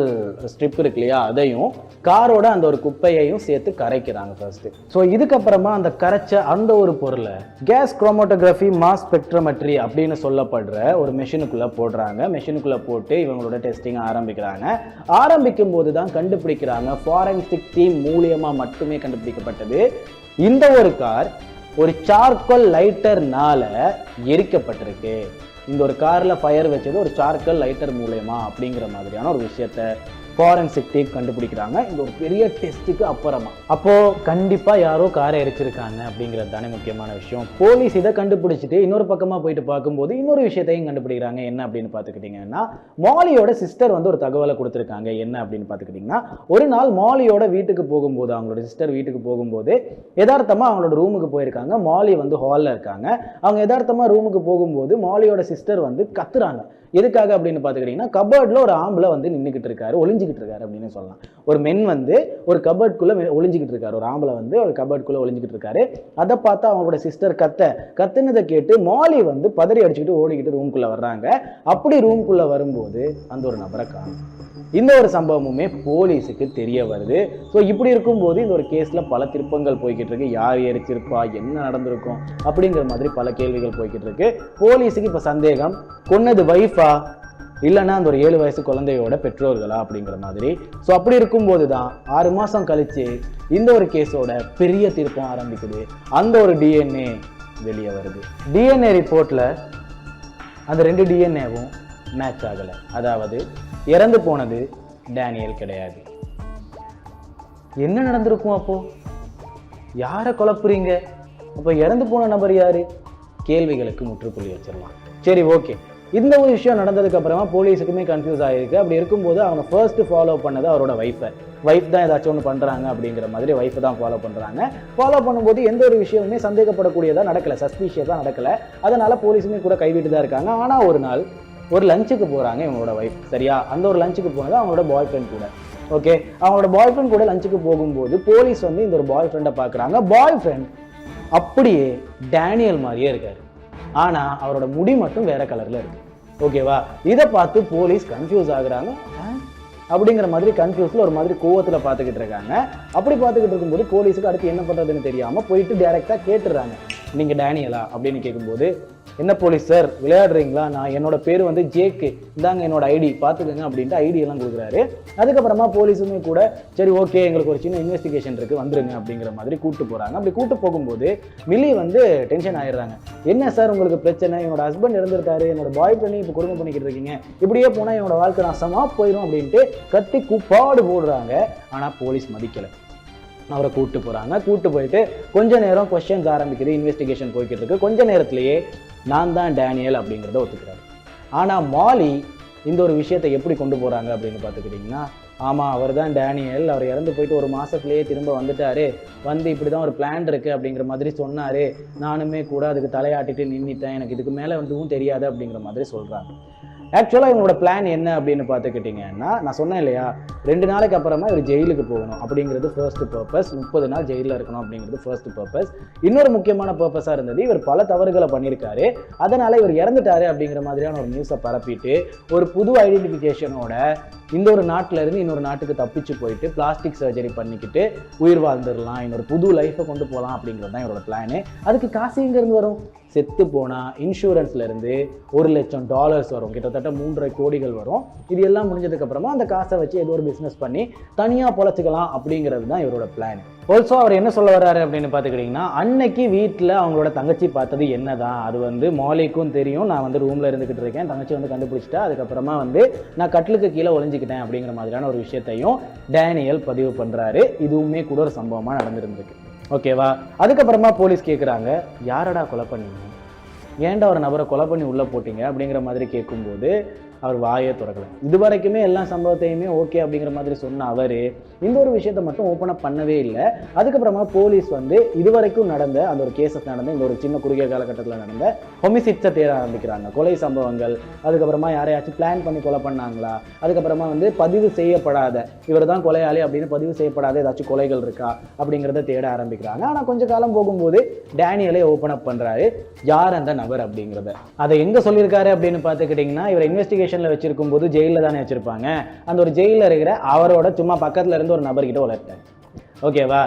ஸ்ட்ரிப் இருக்கு இல்லையா, அதையும் காரோட அந்த ஒரு குப்பையையும் சேர்த்து கரைக்கிறாங்க ஃபர்ஸ்ட். ஸோ இதுக்கப்புறமா அந்த கரைச்ச அந்த ஒரு பொருளை கேஸ் குரோமோட்டோகிராஃபி மாஸ் ஸ்பெக்ட்ரோமெட்ரி அப்படின்னு சொல்லப்படுற ஒரு மெஷினுக்குள்ளே போடுறாங்க. மெஷினுக்குள்ளே போட்டு இவங்களோட டெஸ்டிங் ஆரம்பிக்கிறாங்க. ஆரம்பிக்கும் போது தான் கண்டுபிடிக்கிறாங்க, ஃபாரன்சிக் டீம் மூலியமாக மட்டுமே கண்டுபிடிக்கப்பட்டது, இந்த ஒரு கார் ஒரு சார்கோல் லைட்டர்னால எரிக்கப்பட்டிருக்கு. இந்த ஒரு காரில் ஃபயர் வச்சது ஒரு சார்கோல் லைட்டர் மூலயமா அப்படிங்கிற மாதிரியான ஒரு விஷயத்த ஃபாரன்சிக் டீம் கண்டுபிடிக்கிறாங்க. இந்த ஒரு பெரிய டெஸ்ட்டுக்கு அப்புறமா. அப்போ கண்டிப்பா யாரோ காரை எரிச்சிருக்காங்க அப்படிங்கிறது தானே முக்கியமான விஷயம். போலீஸ் இதை கண்டுபிடிச்சிட்டு இன்னொரு பக்கமா போயிட்டு பார்க்கும்போது இன்னொரு விஷயத்தையும் கண்டுபிடிக்கிறாங்க. என்ன அப்படின்னு பார்த்துக்கிட்டீங்கன்னா, மாலியோட சிஸ்டர் வந்து ஒரு தகவலை கொடுத்துருக்காங்க. என்ன அப்படின்னு பார்த்துக்கிட்டிங்கன்னா, ஒரு நாள் மாலியோட வீட்டுக்கு போகும்போது, அவங்களோட சிஸ்டர் வீட்டுக்கு போகும்போது யதார்த்தமா அவங்களோட ரூமுக்கு போயிருக்காங்க. மாலி வந்து ஹாலில் இருக்காங்க. அவங்க யதார்த்தமா ரூமுக்கு போகும்போது மாலியோட சிஸ்டர் வந்து கத்துறாங்க. எதுக்காக அப்படின்னு பார்த்துக்கிட்டிங்கன்னா, கபர்டில் ஒரு ஆம்பளை வந்து நின்றுக்கிட்டு இருக்காரு, ஒளிஞ்சிக்கிட்டு இருக்காரு அப்படின்னு சொல்லலாம். ஒரு மென் வந்து ஒரு கபர்ட்குள்ளே ஒளிஞ்சிக்கிட்டு இருக்காரு, ஒரு ஆம்பளை வந்து ஒரு கபர்ட்குள்ளே ஒளிஞ்சிக்கிட்டு இருக்காரு. அதை பார்த்து அவங்களோட சிஸ்டர் கத்துனதை கேட்டு மாலி வந்து பதறி அடிச்சுக்கிட்டு ஓடிக்கிட்டு ரூம்குள்ளே வர்றாங்க. அப்படி ரூம்குள்ளே வரும்போது அந்த ஒரு நபரை காணும். இந்த ஒரு சம்பவமுமே போலீஸுக்கு தெரிய வருது. ஸோ இப்படி இருக்கும்போது இந்த ஒரு கேஸில் பல திருப்பங்கள் போய்கிட்டு இருக்கு. யார் எரிச்சிருப்பா, என்ன நடந்திருக்கும் அப்படிங்கிற மாதிரி பல கேள்விகள் போய்கிட்டு இருக்கு. போலீஸுக்கு இப்போ சந்தேகம், கொன்னது வைஃபா இல்லைன்னா அந்த ஒரு 7 வயசு குழந்தையோட பெற்றோர்களா அப்படிங்கிற மாதிரி. ஸோ அப்படி இருக்கும்போது தான் 6 மாதம் கழிச்சு இந்த ஒரு கேஸோட பெரிய திருப்பம் ஆரம்பிக்குது. அந்த ஒரு டிஎன்ஏ வெளியே வருது. டிஎன்ஏ ரிப்போர்ட்டில் அந்த 2 டிஎன்ஏவும் மேட்ச் ஆகலை. அதாவது இறந்து போனது டேனியல் கிடையாது. என்ன நடந்திருக்கும்? அப்போ யாரை குழப்புறீங்க? அப்போ இறந்து போன நபர் யாரு? கேள்விகளுக்கு முற்றுப்புள்ளி வச்சிடலாம். சரி, ஓகே. இந்த ஒரு விஷயம் நடந்ததுக்கு அப்புறமா போலீஸுக்குமே கன்ஃபியூஸ் ஆகிருக்கு. அப்படி இருக்கும்போது அவங்க ஃபர்ஸ்ட் ஃபாலோ பண்ணது அவரோட வைஃப் தான் ஏதாச்சும் ஒன்று பண்ணுறாங்க அப்படிங்கிற மாதிரி வைஃப் தான் ஃபாலோ பண்ணுறாங்க. ஃபாலோ பண்ணும்போது எந்த ஒரு விஷயமுமே சந்தேகப்படக்கூடியதாக நடக்கலை, சஸ்பீஷியஸாக நடக்கலை. அதனால போலீஸுமே கூட கைவிட்டு தான் இருக்காங்க. ஆனால் ஒரு நாள் ஒரு லஞ்சுக்கு போகிறாங்க இவங்களோட வைஃப், சரியா. அந்த ஒரு லஞ்சுக்கு போனது அவங்களோட பாய் ஃப்ரெண்ட் கூட. ஓகே, அவங்களோட பாய் ஃப்ரெண்ட் கூட லஞ்சுக்கு போகும்போது போலீஸ் வந்து இந்த ஒரு பாய் ஃப்ரெண்டை பார்க்குறாங்க. பாய் ஃப்ரெண்ட் அப்படியே டேனியல் மாதிரியே இருக்காரு. ஆனால் அவரோட முடி மட்டும் வேற கலரில் இருக்கு. ஓகேவா? இதை பார்த்து போலீஸ் கன்ஃபியூஸ் ஆகுறாங்க. அப்படிங்கிற மாதிரி கன்ஃபியூஸில் ஒரு மாதிரி கோவத்தில் பார்த்துக்கிட்டு இருக்காங்க. அப்படி பார்த்துக்கிட்டு இருக்கும்போது போலீஸுக்கு அடுத்து என்ன பண்ணுறதுன்னு தெரியாமல் போயிட்டு டைரெக்டாக கேட்டுடுறாங்க, நீங்கள் டேனியலா அப்படின்னு கேட்கும்போது, என்ன போலீஸ் சார் விளையாடுறீங்களா, நான் என்னோட பேர் வந்து ஜேக்கு, இந்தாங்க என்னோட ஐடி பார்த்துக்கோங்க அப்படின்ட்டு ஐடி எல்லாம் கொடுக்குறாரு. அதுக்கப்புறமா போலீஸுமே கூட சரி ஓகே எங்களுக்கு ஒரு சின்ன இன்வெஸ்டிகேஷன் இருக்குது வந்துருங்க அப்படிங்கிற மாதிரி கூப்பிட்டு போகிறாங்க. அப்படி கூப்பிட்டு போகும்போது மில்லி வந்து டென்ஷன் ஆயிடுறாங்க. என்ன சார் உங்களுக்கு பிரச்சனை? என்னோட ஹஸ்பண்ட் இறந்துருக்காரு, என்னோட பாய் ஃப்ரெண்டையும் இப்போ குடும்பம் பண்ணிக்கிட்டு இருக்கீங்க, இப்படியே போனால் என்னோட வாழ்க்கை நாசமாக போயிடும் அப்படின்ட்டு கத்தி கூப்பாடு போடுறாங்க. ஆனால் போலீஸ் மதிக்கலை. அவரை கூப்பிட்டு போகிறாங்க. கூப்பிட்டு போயிட்டு கொஞ்ச நேரம் கொஸ்டின்ஸ் ஆரம்பிக்குது, இன்வெஸ்டிகேஷன் போய்கிட்டு இருக்கு. கொஞ்ச நேரத்திலேயே நான் தான் டேனியல் அப்படிங்கிறத ஒத்துக்கிறாரு. ஆனால் மாலி இந்த ஒரு விஷயத்தை எப்படி கொண்டு போகிறாங்க அப்படின்னு பார்த்துக்கிட்டிங்கன்னா, ஆமாம் அவர் தான் டேனியல், அவர் இறந்து போயிட்டு ஒரு மாதத்துலேயே திரும்ப வந்துட்டாரு, வந்து இப்படி தான் ஒரு பிளான் இருக்குது அப்படிங்கிற மாதிரி சொன்னார், நானுமே கூட அதுக்கு தலையாட்டிட்டு நின்றுட்டேன், எனக்கு இதுக்கு மேலே வந்துவும் தெரியாது அப்படிங்கிற மாதிரி சொல்கிறாங்க. ஆக்சுவலாக இவங்களோட பிளான் என்ன அப்படின்னு பார்த்துக்கிட்டிங்கன்னா, நான் சொன்னேன் இல்லையா, 2 நாளைக்கு அப்புறமா இவர் ஜெயிலுக்கு போகணும் அப்படிங்கிறது ஃபர்ஸ்ட் பர்பஸ். 30 நாள் ஜெயிலில் இருக்கணும் அப்படிங்கிறது ஃபர்ஸ்ட் பர்பஸ். இன்னொரு முக்கியமான பர்பஸாக இருந்தது, இவர் பல தவறுகளை பண்ணியிருக்காரு, அதனால் இவர் இறந்துட்டாரு அப்படிங்கிற மாதிரியான ஒரு நியூஸை பரப்பிட்டு ஒரு புது ஐடென்டிஃபிகேஷனோட இந்த ஒரு நாட்டில் இருந்து இன்னொரு நாட்டுக்கு தப்பிச்சு போயிட்டு பிளாஸ்டிக் சர்ஜரி பண்ணிக்கிட்டு உயிர் வாழ்ந்துடலாம், இன்னொரு புது லைஃப்பை கொண்டு போகலாம் அப்படிங்கிறது தான் இவரோட பிளானு. அதுக்கு காசு எங்கேருந்து வரும்? செத்து போனால் இன்சூரன்ஸ்லேருந்து $1,00,000 வரும், கிட்டத்தட்ட 3.5 கோடிகள் வரும். இது எல்லாம் முடிஞ்சதுக்கப்புறமா அந்த காசை வச்சு ஏதோ ஒரு பிஸ்னஸ் பண்ணி தனியாக பொழைச்சிக்கலாம் அப்படிங்கிறது தான் இவரோட பிளான். ஆல்சோ அவர் என்ன சொல்ல வர்றாரு அப்படின்னு பார்த்துக்கிட்டிங்கன்னா, அன்னைக்கு வீட்டில் அவங்களோட தங்கச்சி பார்த்தது என்ன தான், அது வந்து மாலிக்கும் தெரியும், நான் வந்து ரூமில் இருந்துக்கிட்டு இருக்கேன், தங்கச்சி வந்து கண்டுபிடிச்சிட்டா, அதுக்கப்புறமா வந்து நான் கட்டிலுக்கு கீழே ஒளிஞ்சிக்கிட்டேன் அப்படிங்கிற மாதிரியான ஒரு விஷயத்தையும் டேனியல் பதிவு பண்ணுறாரு. இதுவுமே கூட ஒரு சம்பவமாக நடந்துருந்துருக்கு. ஓகேவா? அதுக்கப்புறமா போலீஸ் கேட்குறாங்க, யாரடா கொலை பண்ணீங்க, ஏன்டா ஒரு நபரை கொலை பண்ணி உள்ளே போட்டீங்க அப்படிங்கிற மாதிரி கேட்கும்போது அவர் வாயே திறக்கல. இது வரைக்குமே எல்லா சம்பவத்தையுமே ஓகே அப்படிங்கிற மாதிரி சொன்ன அவர் இந்த ஒரு விஷயத்தை மட்டும் ஓப்பன் அப் பண்ணவே இல்லை. அதுக்கப்புறமா போலீஸ் வந்து இதுவரைக்கும் நடந்த அந்த ஒரு கேசஸ் நடந்த இந்த ஒரு சின்ன குறுகிய காலகட்டத்தில் நடந்த ஹொமிசிட்ஸை தேட ஆரம்பிக்கிறாங்க. கொலை சம்பவங்கள், அதுக்கப்புறமா யாரையாச்சும் பிளான் பண்ணி கொலை பண்ணாங்களா, அதுக்கப்புறமா வந்து பதிவு செய்யப்படாத இவர் தான் கொலையாளி அப்படின்னு பதிவு செய்யப்படாத ஏதாச்சும் கொலைகள் இருக்கா அப்படிங்கிறத தேட ஆரம்பிக்கிறாங்க. ஆனால் கொஞ்ச காலம் போகும்போது டேனியலே ஓப்பன் அப் பண்ணுறாரு யார் அந்த நபர் அப்படிங்கிறத. அதை எங்கே சொல்லியிருக்காரு அப்படின்னு பார்த்துக்கிட்டிங்கன்னா, இவர் இன்வெஸ்டிகேஷனில் வச்சிருக்கும் போது ஜெயிலில் தானே வச்சிருப்பாங்க. அந்த ஒரு ஜெயிலில் இருக்கிற அவரோட சும்மா பக்கத்தில் இருந்து ஒரு நபர்கிட்ட வளர்த்தார். ஓகேவா?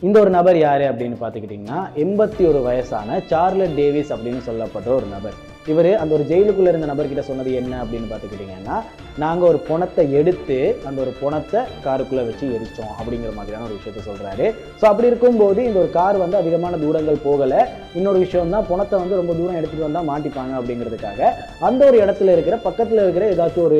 இந்த ஒரு நபர் யார் அப்படின்னு பார்த்துக்கிட்டிங்கன்னா 81 வயசான சார்லட் டேவிஸ் அப்படின்னு சொல்லப்பட்ட ஒரு நபர். இவர் அந்த ஒரு ஜெயிலுக்குள்ளே இருந்த நபர்கிட்ட சொன்னது என்ன அப்படின்னு பார்த்துக்கிட்டிங்கன்னா, நாங்கள் ஒரு பணத்தை எடுத்து அந்த ஒரு பணத்தை காருக்குள்ளே வச்சு எரித்தோம் அப்படிங்கிற மாதிரியான ஒரு விஷயத்த சொல்கிறாரு. ஸோ அப்படி இருக்கும்போது இந்த ஒரு கார் வந்து அதிகமான தூரங்கள் போகலை. இன்னொரு விஷயம் தான், பணத்தை வந்து ரொம்ப தூரம் எடுத்துகிட்டு வந்தால் மாட்டிப்பாங்க அப்படிங்கிறதுக்காக அந்த ஒரு இடத்துல இருக்கிற பக்கத்தில் இருக்கிற ஏதாச்சும் ஒரு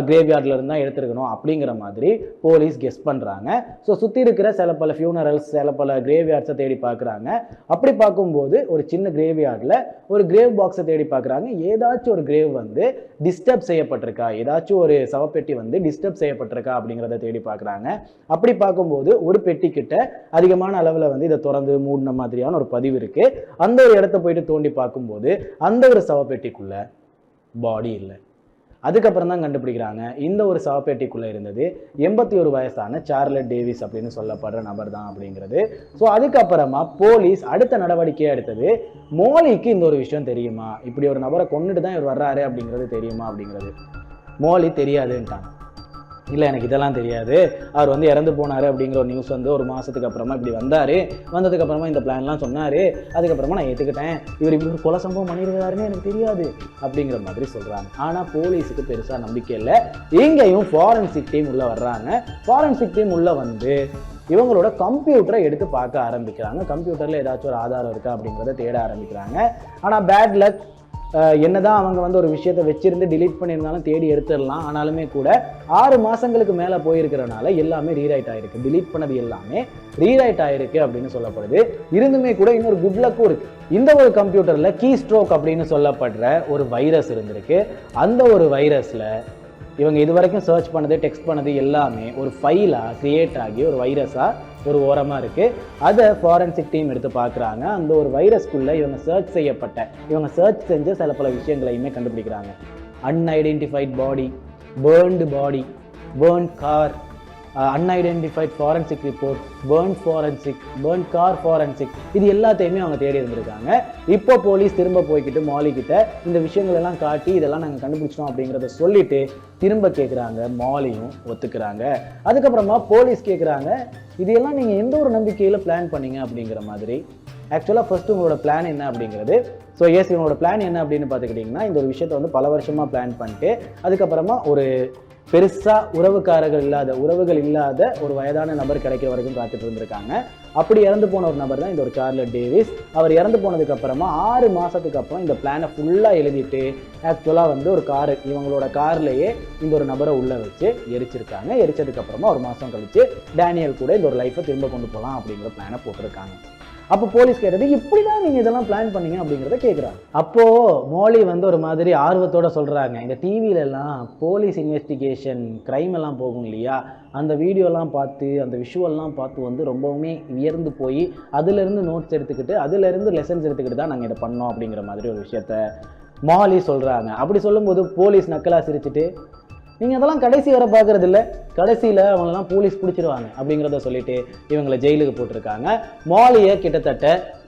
கிரேவ்யார்டில் இருந்தால் தான் எடுத்துருக்கணும் அப்படிங்கிற மாதிரி போலீஸ் கெஸ் பண்ணுறாங்க. ஸோ சுற்றி இருக்கிற சில பல ஃபியூனரல்ஸ், சில பல கிரேவ்யார்ட்ஸை தேடி பார்க்குறாங்க. அப்படி பார்க்கும்போது ஒரு சின்ன கிரேவ்யார்டில் ஒரு கிரேவ் பாக்ஸை தேடி பார்க்குறாங்க. ஏதாச்சும் ஒரு கிரேவ் வந்து டிஸ்டர்ப் செய்யப்பட்டிருக்கா, ஏதாச்சும் ஒரு சவப்பெட்டி வந்து டிஸ்டர்ப் செய்யப்பட்டிருக்கா அப்படிங்கிறத தேடி பார்க்குறாங்க. அப்படி பார்க்கும்போது ஒரு பெட்டி கிட்ட அதிகமான அளவில் வந்து இதை திறந்து மூடின மாதிரியான ஒரு பதிவு இருக்குது. அந்த ஒரு இடத்த போயிட்டு தோண்டி பார்க்கும்போது அந்த ஒரு சவப்பெட்டிக்குள்ள பாடி இல்லை. அதுக்கப்புறம் தான் கண்டுபிடிக்கிறாங்க இந்த ஒரு சவப்பேட்டிக்குள்ளே இருந்தது 81 வயசான சார்லட் டேவிஸ் அப்படின்னு சொல்லப்படுற நபர் தான் அப்படிங்கிறது. ஸோ அதுக்கப்புறமா போலீஸ் அடுத்த நடவடிக்கையாக எடுத்தது, மோலிக்கு இந்த ஒரு விஷயம் தெரியுமா, இப்படி ஒரு நபரை கொண்டுட்டு தான் இவர் வர்றாரு அப்படிங்கிறது தெரியுமா அப்படிங்கிறது. மோலி தெரியாதுன்ட்டாங்க. இல்லை, எனக்கு இதெல்லாம் தெரியாது, அவர் வந்து இறந்து போனார் அப்படிங்கிற ஒரு நியூஸ் வந்து ஒரு மாதத்துக்கு அப்புறமா இப்படி வந்ததுக்கப்புறமா இந்த பிளான்லாம் சொன்னார், அதுக்கப்புறமா நான் ஏற்றுக்கிட்டேன், இவர் இப்படி ஒரு கொலை சம்பவம் பண்ணியிருக்காருன்னு எனக்கு தெரியாது அப்படிங்கிற மாதிரி சொல்கிறாங்க. ஆனால் போலீஸுக்கு பெருசாக நம்பிக்கை இல்லை. இங்கேயும் ஃபாரன்சிக் டீம் உள்ளே வர்றாங்க. ஃபாரன்சிக் டீம் உள்ளே வந்து இவங்களோட கம்ப்யூட்டரை எடுத்து பார்க்க ஆரம்பிக்கிறாங்க. கம்ப்யூட்டரில் ஏதாச்சும் ஒரு ஆதாரம் இருக்கா அப்படிங்கிறத தேட ஆரம்பிக்கிறாங்க. ஆனால் பேட் லக், என்னதான் அவங்க வந்து ஒரு விஷயத்தை வச்சிருந்து டிலீட் பண்ணியிருந்தாலும் தேடி எடுத்துடலாம். ஆனாலுமே கூட 6 மாதங்களுக்கு மேலே போயிருக்கிறனால எல்லாமே ரீரைட் ஆயிருக்கு. டிலீட் பண்ணது எல்லாமே ரீரைட் ஆயிருக்கு அப்படின்னு சொல்லப்படுது. இருந்துமே கூட இன்னொரு குட் லக்கும் இருக்கு. இந்த ஒரு கம்ப்யூட்டரில் கீ ஸ்ட்ரோக் அப்படின்னு சொல்லப்படுற ஒரு வைரஸ் இருந்திருக்கு. அந்த ஒரு வைரஸில் இவங்க இது வரைக்கும் சர்ச் பண்ணது, டெக்ஸ்ட் பண்ணது எல்லாமே ஒரு ஃபைலாக கிரியேட் ஆகி ஒரு வைரஸாக ஒரு ஓரமாக இருக்குது. அதை ஃபாரன்சிக் டீம் எடுத்து பார்க்குறாங்க. அந்த ஒரு வைரஸ்க்குள்ளே இவங்க சர்ச் செஞ்ச சில பல விஷயங்களையுமே கண்டுபிடிக்கிறாங்க. Unidentified body, burnt body, burn car, unidentified forensic report, burn car forensic, இது எல்லாத்தையுமே அவங்க தேடி இருந்திருக்காங்க. இப்போ போலீஸ் திரும்ப போய்கிட்டு மாலி கிட்ட இந்த விஷயங்கள் எல்லாம் காட்டி இதெல்லாம் நாங்கள் கண்டுபிடிச்சோம் அப்படிங்கிறத சொல்லிட்டு திரும்ப கேட்குறாங்க. மாலியும் ஒத்துக்கிறாங்க. அதுக்கப்புறமா போலீஸ் கேட்குறாங்க, இதெல்லாம் நீங்கள் எந்த ஒரு நம்பிக்கையில் பிளான் பண்ணீங்க அப்படிங்கிற மாதிரி. ஆக்சுவலாக ஃபர்ஸ்ட் உங்களோட பிளான் என்ன அப்படிங்கிறது. ஸோ இவங்களோட பிளான் என்ன அப்படின்னு பார்த்துக்கிட்டிங்கன்னா, இந்த ஒரு விஷயத்தை வந்து பல வருஷமாக பிளான் பண்ணிட்டு அதுக்கப்புறமா ஒரு பெருசாக உறவுகள் இல்லாத ஒரு வயதான நபர் கிடைக்கிற வரைக்கும் காத்துட்டு இருந்திருக்காங்க. அப்படி இறந்து போன ஒரு நபர் தான் இந்த ஒரு சார்லட் டேவிஸ். அவர் இறந்து போனதுக்கு அப்புறமா 6 மாதத்துக்கு அப்புறம் இந்த பிளானை ஃபுல்லாக எழுதிட்டு ஆக்சுவலாக வந்து ஒரு காரு, இவங்களோட கார்லேயே இந்த ஒரு நபரை உள்ளே வச்சு எரிச்சிருக்காங்க. எரிச்சதுக்கப்புறமா ஒரு மாதம் கழிச்சு டேனியல் கூட இந்த ஒரு லைஃப்பை திரும்ப கொண்டு போகலாம் அப்படிங்கிற பிளானை போட்டிருக்காங்க. அப்போ போலீஸ் கேட்டது, இப்படி தான் நீங்கள் இதெல்லாம் பிளான் பண்ணீங்க அப்படிங்கிறத கேட்குறாங்க. அப்போது மோலி வந்து ஒரு மாதிரி ஆர்வத்தோடு சொல்கிறாங்க, இந்த டிவிலெல்லாம் போலீஸ் இன்வெஸ்டிகேஷன் க்ரைம் எல்லாம் போகும் இல்லையா, அந்த வீடியோலாம் பார்த்து அந்த விஷுவல்லாம் பார்த்து வந்து ரொம்பவுமே வியர்ந்து போய் அதிலிருந்து நோட்ஸ் எடுத்துக்கிட்டு அதிலிருந்து லெசன்ஸ் எடுத்துக்கிட்டு தான் நாங்கள் இதை பண்ணோம் அப்படிங்கிற மாதிரி ஒரு விஷயத்த மோலி சொல்கிறாங்க. அப்படி சொல்லும்போது போலீஸ் நக்கலாக சிரிச்சுட்டு, நீங்கள் அதெல்லாம் கடைசி வரை பார்க்குறது இல்லை, கடைசியில் அவங்களெல்லாம் போலீஸ் பிடிச்சிருவாங்க அப்படிங்கிறத சொல்லிட்டு இவங்களை ஜெயிலுக்கு போட்டிருக்காங்க. மாலியை கிட்டத்தட்ட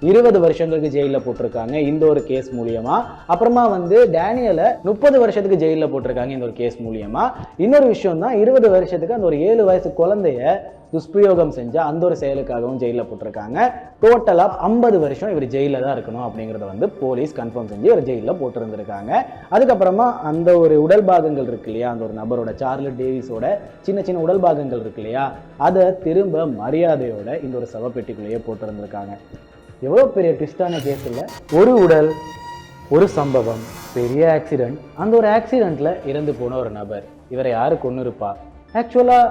20 வருஷங்களுக்கு ஜெயிலில் போட்டிருக்காங்க இந்த ஒரு கேஸ் மூலியமா. அப்புறமா வந்து டேனியலை 30 வருஷத்துக்கு ஜெயிலில் போட்டிருக்காங்க இந்த ஒரு கேஸ் மூலியமா. இன்னொரு விஷயம் தான், 20 வருஷத்துக்கு அந்த ஒரு 7 வயசு குழந்தைய துஷ்பிரயோகம் செஞ்ச அந்த ஒரு செயலுக்காகவும் ஜெயிலில் போட்டிருக்காங்க. டோட்டலாக 50 வருஷம் இவர் ஜெயிலில் தான் இருக்கணும் அப்படிங்கிறத வந்து போலீஸ் கன்ஃபார்ம் செஞ்சு இவர் ஜெயிலில் போட்டிருந்திருக்காங்க. அதுக்கப்புறமா அந்த ஒரு உடல் பாகங்கள் இருக்கு இல்லையா, அந்த ஒரு நபரோட சார்லட் டேவிஸோட சின்ன சின்ன உடல் பாகங்கள் இருக்கு இல்லையா, அதை திரும்ப மரியாதையோட இந்த ஒரு சவப்பெட்டிக்குள்ளேயே போட்டிருந்திருக்காங்க. எவ்வளோ பெரிய ட்விஸ்டான கேஸ் இல்லை. ஒரு உடல், ஒரு சம்பவம், பெரிய ஆக்சிடென்ட். அந்த ஒரு ஆக்சிடெண்ட்டில் இறந்து போன ஒரு நபர், இவரை யாரு கொண்டு இருப்பா, ஆக்சுவலாக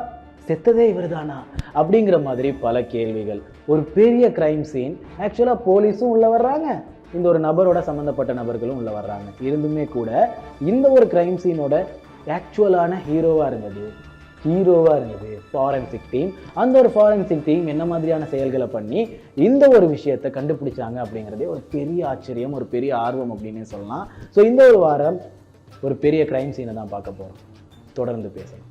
செத்ததே இவர் தானா அப்படிங்கிற மாதிரி பல கேள்விகள். ஒரு பெரிய கிரைம் சீன். ஆக்சுவலாக போலீஸும் உள்ளே வர்றாங்க, இந்த ஒரு நபரோட சம்மந்தப்பட்ட நபர்களும் உள்ள வர்றாங்க. இருந்துமே கூட இந்த ஒரு கிரைம் சீனோட ஆக்சுவலான ஹீரோவாக இருந்தது ஃபாரன்சிக் டீம். அந்த ஒரு ஃபாரன்சிக் டீம் என்ன மாதிரியான செயல்களை பண்ணி இந்த ஒரு விஷயத்தை கண்டுபிடிச்சாங்க அப்படிங்கிறதே ஒரு பெரிய ஆச்சரியம், ஒரு பெரிய ஆர்வம் அப்படின்னு சொல்லலாம். ஸோ இந்த ஒரு வாரம் ஒரு பெரிய கிரைம் சீனை தான் பார்க்க போகிறோம். தொடர்ந்து பேசலாம்.